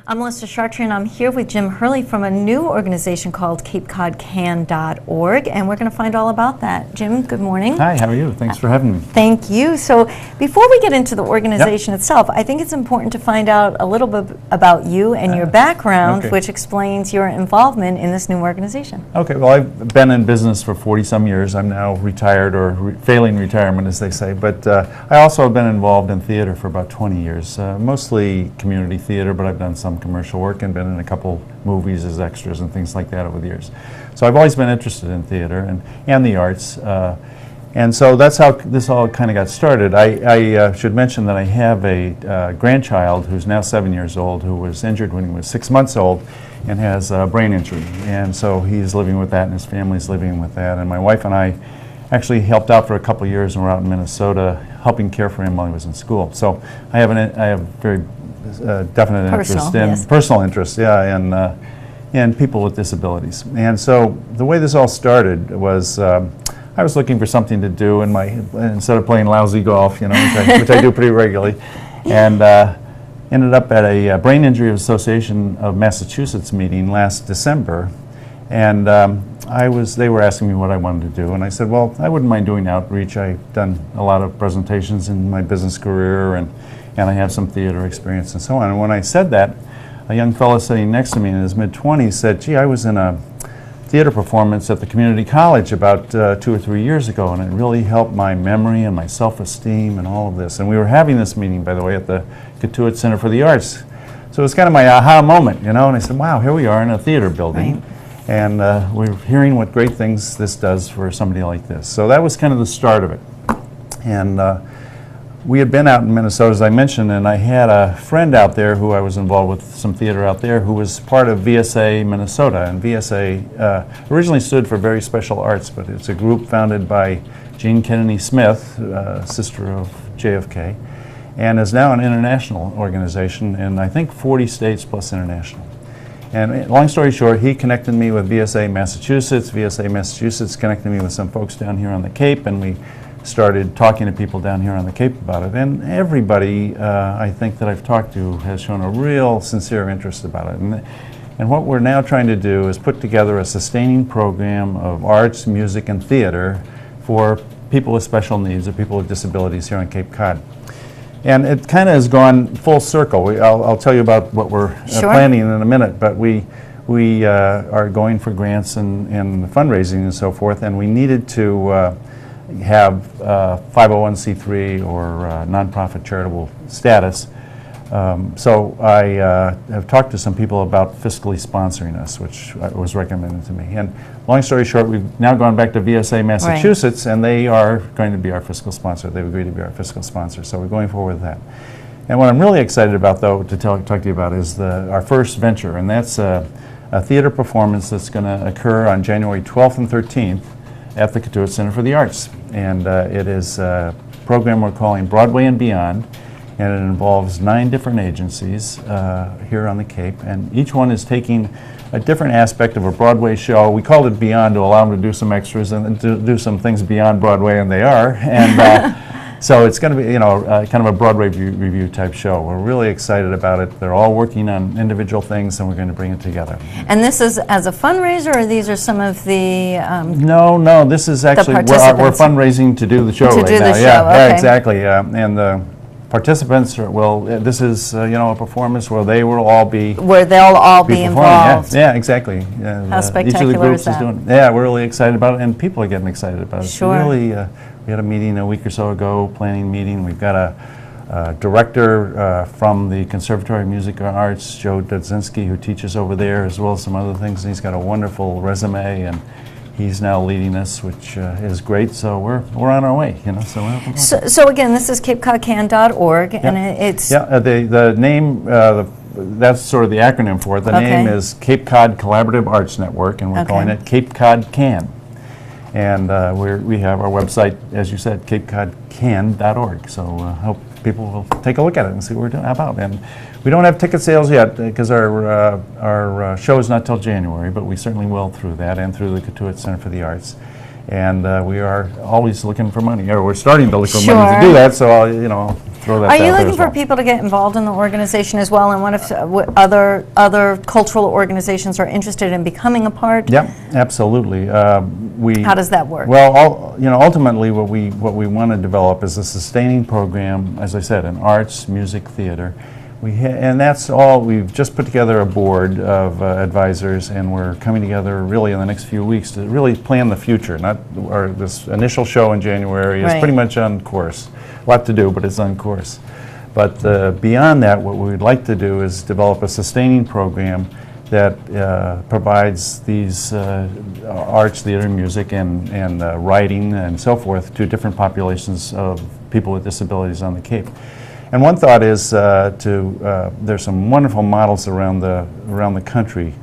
I'm Melissa Chartrand. I'm here with Jim Hurley from a new organization called CapeCodCan.org, and we're going to find all about that. Jim, good morning. Hi, how are you? Thanks for having me. Thank you. So before we get into the organization itself, I think it's important to find out a little bit about you and your background, which explains your involvement in this new organization. Okay, well, I've been in business for 40-some years. I'm now retired, or failing retirement, as they say, but I also have been involved in theater for about 20 years, mostly community theater, but I've done some commercial work and been in a couple movies as extras and things like that over the years. So I've always been interested in theater and the arts, and so that's how this all kind of got started. I should mention that I have a grandchild who's now 7 years old, who was injured when he was 6 months old and has a brain injury, and so he's living with that and his family's living with that, and my wife and I actually helped out for a couple of years, and we're out in Minnesota helping care for him while he was in school. So I have very definite personal interest, in people with disabilities. And so the way this all started was I was looking for something to do instead of playing lousy golf, which I do pretty regularly, and ended up at a Brain Injury Association of Massachusetts meeting last December, and they were asking me what I wanted to do, and I said, well, I wouldn't mind doing outreach. I've done a lot of presentations in my business career, and I have some theater experience and so on. And when I said that, a young fellow sitting next to me in his mid-20s said, gee, I was in a theater performance at the community college about 2 or 3 years ago, and it really helped my memory and my self-esteem and all of this. And we were having this meeting, by the way, at the Cape Center for the Arts. So it was kind of my aha moment, and I said, wow, here we are in a theater building. Right. And we're hearing what great things this does for somebody like this. So that was kind of the start of it. And we had been out in Minnesota, as I mentioned, and I had a friend out there who I was involved with some theater out there who was part of VSA Minnesota. And VSA originally stood for Very Special Arts, but it's a group founded by Jean Kennedy Smith, sister of JFK, and is now an international organization in, I think, 40 states plus international. And long story short, he connected me with VSA Massachusetts. VSA Massachusetts connected me with some folks down here on the Cape, and we started talking to people down here on the Cape about it. And everybody, I think, that I've talked to has shown a real sincere interest about it. And what we're now trying to do is put together a sustaining program of arts, music, and theater for people with special needs or people with disabilities here on Cape Cod. And it kind of has gone full circle. I'll tell you about what we're planning in a minute, but we are going for grants and fundraising and so forth, and we needed to have 501c3 or nonprofit charitable status. So I have talked to some people about fiscally sponsoring us, which was recommended to me. And long story short, we've now gone back to VSA Massachusetts, and they are going to be our fiscal sponsor. They've agreed to be our fiscal sponsor, so we're going forward with that. And what I'm really excited about, though, to talk to you about is our first venture, and that's a theater performance that's going to occur on January 12th and 13th at the Cape Center for the Arts. And it is a program we're calling Broadway and Beyond, and it involves 9 different agencies here on the Cape, and each one is taking a different aspect of a Broadway show. We called it Beyond to allow them to do some extras and to do some things beyond Broadway, and they are. And so it's going to be, kind of a Broadway review type show. We're really excited about it. They're all working on individual things, and we're going to bring it together. And this is as a fundraiser, or these are some of the No, this is actually we're fundraising to do the show right now. Yeah, exactly. And the participants this is a performance where they will all be they'll all be involved. Yeah, exactly. How spectacular each of the groups is that? We're really excited about it, and people are getting excited about it. Sure. So really, we had a meeting a week or so ago, planning meeting. We've got a director from the Conservatory of Music and Arts, Joe Dudzinski, who teaches over there, as well as some other things. And he's got a wonderful resume, and he's now leading us, which is great. So we're on our way, So again, this is CapeCodCan.org, and it's the name. That's sort of the acronym for it. The name is Cape Cod Collaborative Arts Network, and we're calling it Cape Cod Can. And we have our website, as you said, CapeCodCan.org. So I hope people will take a look at it and see what we're doing about. And we don't have ticket sales yet because our show is not till January, but we certainly will through that and through the Cape Center for the Arts. And we are always looking for money, or we're starting to look for money to do that. So throw that Are out you there looking as for well. people to get involved in the organization as well? And what if other cultural organizations are interested in becoming a part? Yep, absolutely. How does that work? Well, ultimately, what we want to develop is a sustaining program, as I said, in arts, music, theater. And that's all. We've just put together a board of advisors, and we're coming together really in the next few weeks to really plan the future. This initial show in January is pretty much on course. A lot to do, but it's on course. But beyond that, what we'd like to do is develop a sustaining program that provides these arts, theater, music, and writing and so forth to different populations of people with disabilities on the Cape. And one thought is there's some wonderful models around the country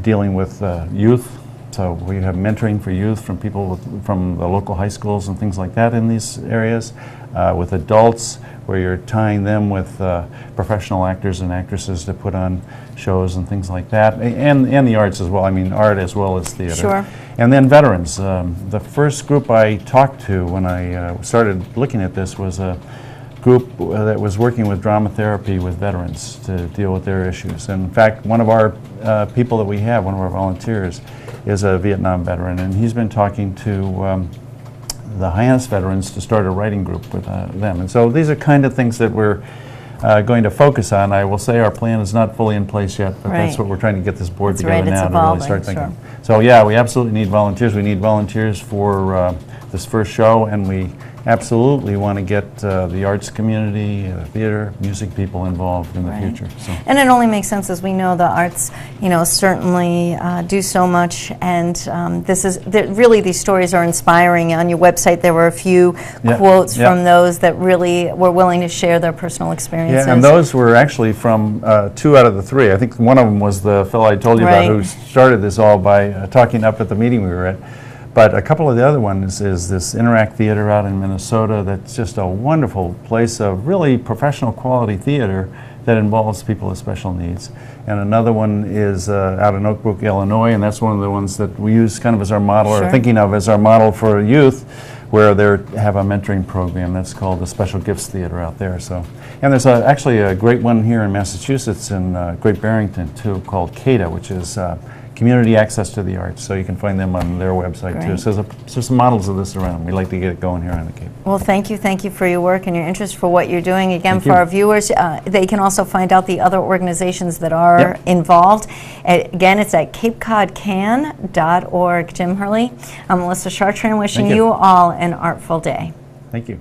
dealing with youth. So we have mentoring for youth from people from the local high schools and things like that in these areas. With adults, where you're tying them with professional actors and actresses to put on shows and things like that, and the arts as well. I mean, art as well as theater. Sure. And then veterans. The first group I talked to when I started looking at this was a group that was working with drama therapy with veterans to deal with their issues. And in fact, one of our people that we have, one of our volunteers, is a Vietnam veteran, and he's been talking to the Hyannis veterans to start a writing group with them. And so these are kind of things that we're going to focus on. I will say our plan is not fully in place yet, but that's what we're trying to get this board together now to really start thinking. So yeah, we absolutely need volunteers. We need volunteers for this first show, and we absolutely want to get the arts community, theater, music people involved in the future. So. And it only makes sense, as we know the arts, certainly do so much, and really these stories are inspiring. On your website there were a few quotes from those that really were willing to share their personal experiences. Yeah, and those were actually from 2 out of the 3. I think one of them was the fellow I told you about who started this all by talking up at the meeting we were at. But a couple of the other ones is this Interact Theater out in Minnesota that's just a wonderful place of really professional quality theater that involves people with special needs. And another one is out in Oak Brook, Illinois, and that's one of the ones that we use kind of as our model, or thinking of as our model for youth, where they have a mentoring program that's called the Special Gifts Theater out there. So, and there's actually a great one here in Massachusetts in Great Barrington too, called CADA, which is Community Access to the Arts. So you can find them on their website too. So there's some models of this around. We like to get it going here on the Cape. Well, thank you for your work and your interest, for what you're doing. Again, for our viewers, they can also find out the other organizations that are involved. Again, it's at capecodcan.org. Jim Hurley, I'm Melissa Chartrand, wishing you all an artful day. Thank you.